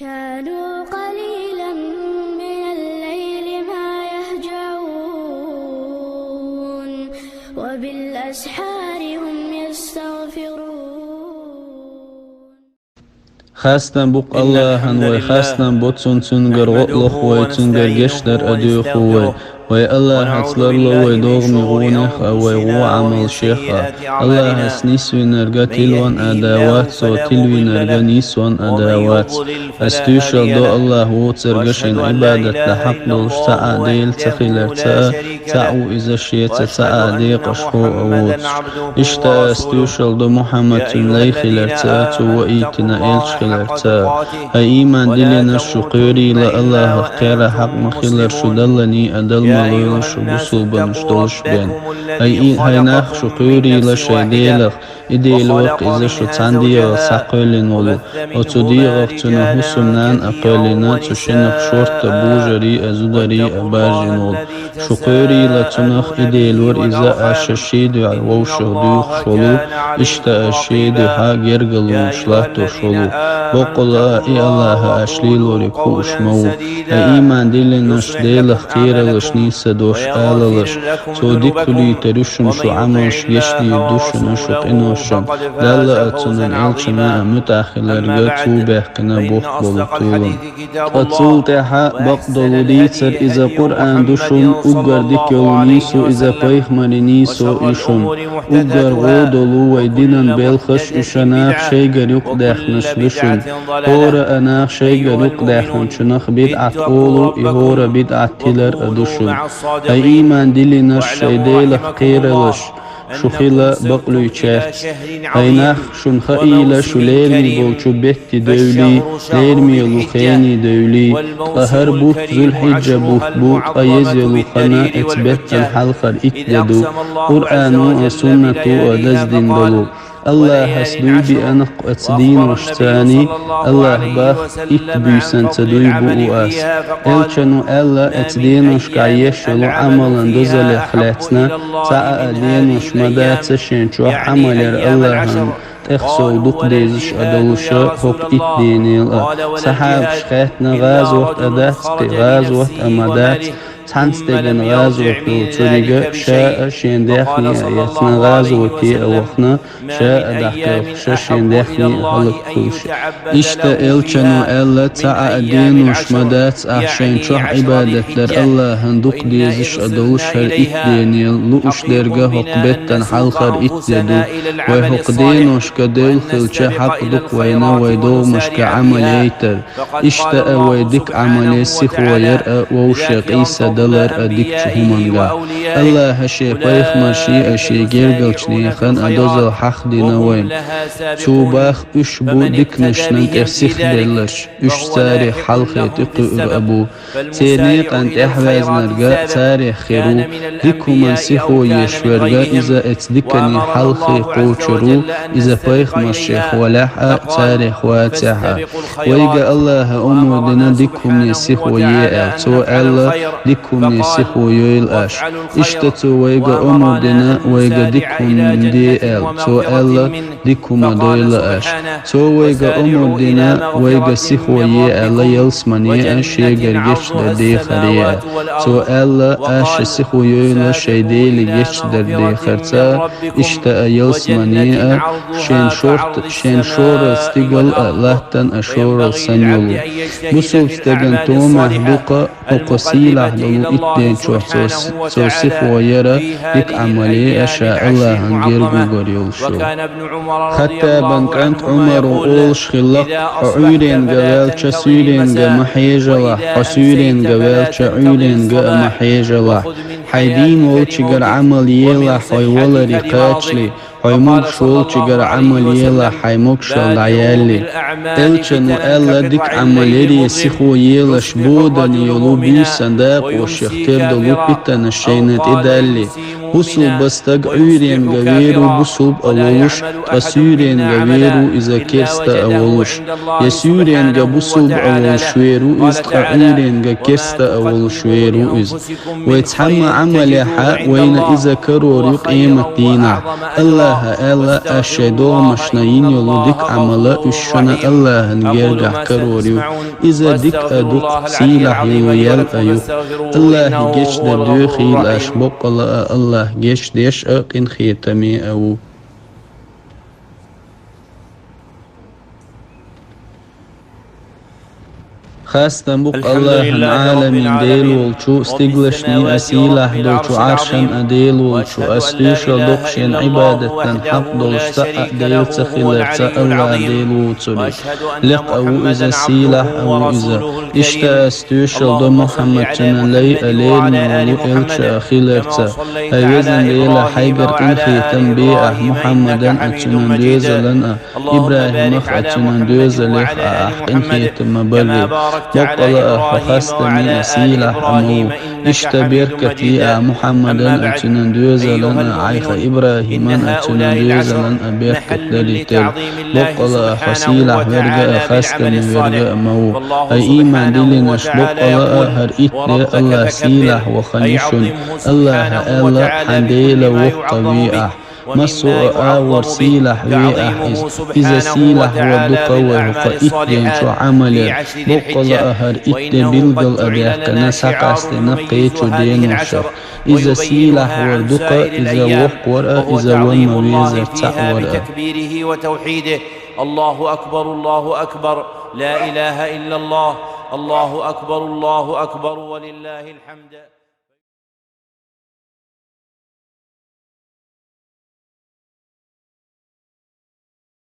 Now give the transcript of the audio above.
كانوا قليلا من الليل ما يهجعون وبالأسحار هم يستغفرون. خاستن بوق اللهن وخاستن بوتسون تنجر غطلخ ويتنجر جشدر أديخوي وي الله هتسلر له ويدوغمي غونخ ويغو عمل شيخا الله سنيسوي نرغا تلوان أداوات سو تلوي نرغا نيسوان أداوات استيشل دو الله وترغشن عبادة لحق دولش ساعة ديل تخيلر تعو إذا شيت ساعة دي قشخو أوتش إشتا استيشل دو محمد تنلي خيلر تو وإيتنا إلش خيلر أي إيمان دلنا الشقيري لأله خير حق مخيلر شدلني أدل مالولا شبسو بنشتولش بين هاي ناخ شقيري لشيديلخ إديل وق إذا شو تاندية ساقلين ولو وتديغ تنهو سنان أقلنا تشنخ شورت بوجري أزودري أباجين ولو شقيري لتنخ إديل ور إذا أششيد ووشغ ديوخ شولو إشتا أشيد ها جرغلو شلاتو شولو بقلا إي الله أشليل وريكوش مو إيمان دلنش ديلخ كيرلش نيسا دوش آللش تو ديكولي ترشن شو عملش يشلي دوشن شو قنوشن دالا أتنن إلشنا متأخلر تو بحكنا بوخ بولطولن أتول تحا بقدلو ديتر إذا قرآن دوشن أقر ديكيو نيسو إذا بيخ ماني نيسو إشن أقر غودلو ويدينن بيلخش إشناخ شيغر يقداخنش لشن هورا أناخ شيغر يقداخن شنخ بدعت أولو إهورا بدعت تلر أدوشن أي إيمان دلنش شيديلخ قيرلش شخيلا بقلو يشاهد هيناخ شن خائلة شو ليرمي بولشو بيتي دولي ليرمي لوخيني دولي قهر بوت ذو الحجة بوت أيزي لوخنا اتبت الحلقة اتددو قرآنو سنة ودزدين دلو الله هسدوي بأنق أتدين وشتاني الله باخ إتبوسن تدوي بؤواس إلشنو ألا أتدين وشكعيش ولو عملا دوزل خلاتنا ساعة أدين وشمدات شنشو عمل الله تخسو دوق ديزش أدوشا هوك إتدينيل سحاب شخاتنا غاز وقت أدات غاز وقت أمدات تانستيغن غاز وقتو تريغا شاء شينداخني يتنا غاز وكي أوخنا شاء دحقيق شينداخني هلق كوش إشتا إلچنو ألا تعا أدين وشمدات أحشين شوح عبادة در الله هندوق ديزش أدوش هر إتدينيل لؤش درغا هقبتن حلقر إتددو ويهق دين وشكا ديل خلچا حق دوق وينا ويدو مشكا عمليتر إشتا ويدك عملي سيخ ويرأ ووشق إيسا دلر أديك شهومانغا الله هشي بايخ مرشي أشي جيرغلچني خان أدوزل حق دينا وين توباخ إش بو ديك نشنن تفسيخ دلش إش تاريخ حلقة تقر أبو تينيق أنت أحواز نرغا تاريخ خيرو ديكو من سيخو يشورغا إذا اتدكني حلقة قوچرو إذا بايخ مرشيخ ولاحا تاريخ واتحا ويغا الله أمو دينا ديكو من سيخو يأل تو ألا ديكو من سيخو يويل أش إشتتو ويغا أمو دينا ويغا ديكو من دي أل تو ألا ديكو ما دويل أش تو ويغا أمو دينا ويغا سيخو يأل يلسمني أش يغر يشدر دي خريا تو ألا أش سيخو يويل شيديل يشدر دي خرتا إشتا يلسمني شين شور استيغل لهتن أشور السنيولو بسوب استيغن تو محبوقة وقسيلة دلو إتدين شوح توسيخ ويرى ديك عملي أشاء الله هنجير قوغر يولشو حتى بنكانت عمر وقولش خلق عيرين قوال شسيرين محيجلة حسيرين قوال عيرين محيجلة حيدين ووشيقر عمل يلا حيولا ريقاتشلي حيموك شول شجر عمل يلا حيموك شول عيالي إلشنو ألا ديك عمليري سيخو يلا شبودن يلو بي صنداق وشيختير دلو بيتن الشينات إدالي بصوب بستق عيرين غويرو بصوب أولوش تسيرين غويرو إذا كرست أولوش يسيرين غبصوب أولوش ويرو إذ خعيرين غكرست أولوش ويرو إذ ويتحمى عمل حق وين إذا كرور قيمة دينا الله أشهدو مشنين يلودك عمل إشنا الله نجرجح كروريو إذا ديك أدوق سيلح يويل أيو الله جيش دو خيل أشبق الله جيش ديش أقن خيتمي أو خاستن بق الله العالمين ديل والشو استقلشني أسيله دولشو عرشن أديل والشو أستيش لدقشين عبادة حق دولشتا ديل تخيلت الله ديل وصلي لق أو إذا سيله أو إذا إشتا أستيش لدو محمد جن لي أليل مولو إلش أخيلرتا هيوزن ديل حيقر إنخي تنبيع محمدا أتنان دوزلن إبراهيم أتنان دوزلخ أحق إنخي تمبالي بقلا فخستني أسيلة أمو اشتبير كتي محمدا أتنان دوزلن عيخ إبراهيم أتنان دوزلن أبير كتلتل بقلا فسيلة ورقا خستني ورقا أمو أي إيمان دلنش بقلا هر إتل الله سيلة وخنشن الله حنديل وقويئة مسوء آور سيلح ويأحز إذا سيلح ودقوه فإتين شو عمل بقل أهر إت بلغل أبيك نساق استنقيت دين الشر إذا سيلح ودق إذا وقور إذا ونويزر تعور تكبيره وتوحيده الله أكبر الله أكبر لا إله إلا الله الله أكبر ولله الحمد